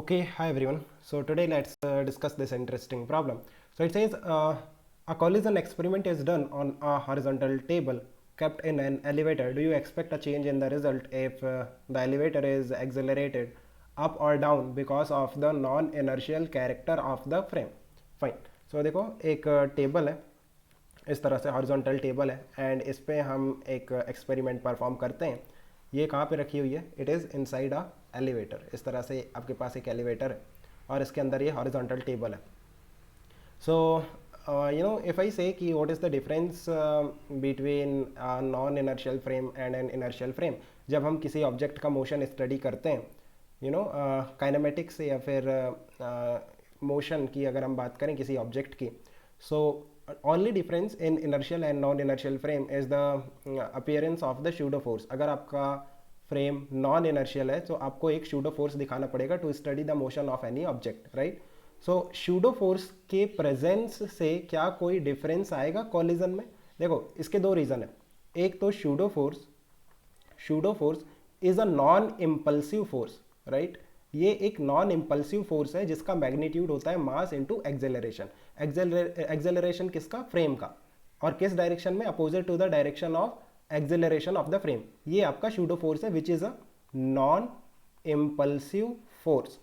Okay, hi everyone. So today let's discuss this interesting problem. So it says a collision experiment is done on a horizontal table kept in an elevator. Do you expect a change in the result if the elevator is accelerated up or down because of the non-inertial character of the frame? Fine. So देखो एक table है, इस तरह से horizontal table है and इस पे हम एक एक्सपेरिमेंट परफॉर्म करते हैं. ये कहाँ पे रखी हुई है? It is inside a elevator. इस तरह से आपके पास एक एलिवेटर है और इसके अंदर ये हॉरिजॉन्टल टेबल है. सो if I say कि what is the difference between a non-inertial frame and an inertial frame, जब हम किसी ऑब्जेक्ट का मोशन स्टडी करते हैं, काइनेमेटिक्स या फिर मोशन की अगर हम बात करें किसी ऑब्जेक्ट की, सो only difference in inertial and non-inertial frame is the appearance of the pseudo force. अगर आपका फ्रेम नॉन इनर्शियल है तो आपको एक pseudo force दिखाना पड़ेगा to study the motion of any object, right. So pseudo force के प्रेजेंस से क्या कोई डिफरेंस आएगा कॉलिजन में? देखो इसके दो रीज़न है. एक तो pseudo force is a non impulsive force, right. ये एक नॉन इम्पल्सिव फोर्स है जिसका मैग्नीट्यूड होता है मास इनटू एक्सेलरेशन. एक्सेलरेशन किसका? फ्रेम का. और किस डायरेक्शन में? Opposite to the direction of acceleration of the frame. ये आपका शूडो फोर्स है which is a non impulsive force.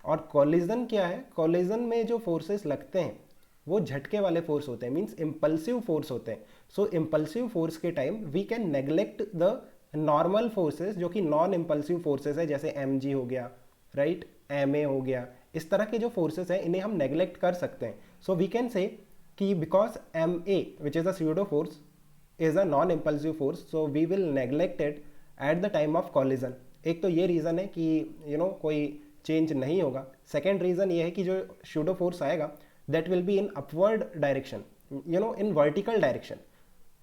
और कॉलिजन क्या है? कॉलिजन में जो फोर्सेस लगते हैं वो झटके वाले फोर्स होते हैं, मीन्स इम्पल्सिव फोर्स होते हैं. सो इम्पल्सिव फोर्स के time we can neglect the normal forces जो कि नॉन इम्पल्सिव फोर्सेस है, जैसे एम जी हो गया, राइट, एम ए हो गया. इस तरह के जो फोर्सेस हैं इन्हें हम नेग्लेक्ट कर सकते हैं. सो वी कैन से कि because M A which is a pseudo force is a non impulsive force, so we will neglect it at the time of collision. एक तो ये रीज़न है कि कोई चेंज नहीं होगा. सेकेंड रीज़न ये है कि जो स्यूडो फोर्स आएगा that will be in upward direction, in vertical direction.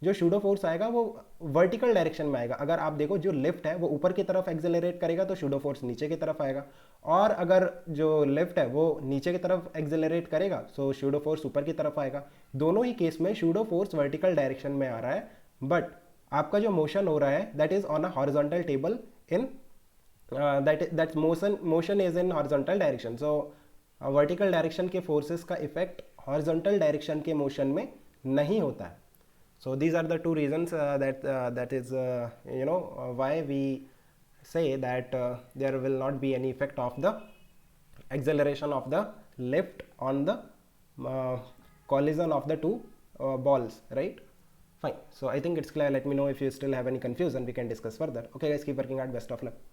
जो शूडो फोर्स आएगा वो वर्टिकल डायरेक्शन में आएगा. अगर आप देखो जो लिफ्ट है वो ऊपर की तरफ एक्सेलरेट करेगा तो शूडो फोर्स नीचे की तरफ आएगा, और अगर जो लिफ्ट है वो नीचे की तरफ एक्सेलरेट करेगा तो शूडो फोर्स ऊपर की तरफ आएगा. दोनों ही केस में शूडो फोर्स वर्टिकल डायरेक्शन में आ रहा है, बट आपका जो मोशन हो रहा है that is on a horizontal table in that motion is in horizontal direction. So vertical direction के फोर्सेस का इफेक्ट हॉरिजॉन्टल डायरेक्शन के मोशन में नहीं होता है. So these are the two reasons that is why we say that there will not be any effect of the acceleration of the lift on the collision of the two balls, right? Fine. So I think it's clear. Let me know if you still have any confusion. We can discuss further. Okay guys, keep working hard. Best of luck.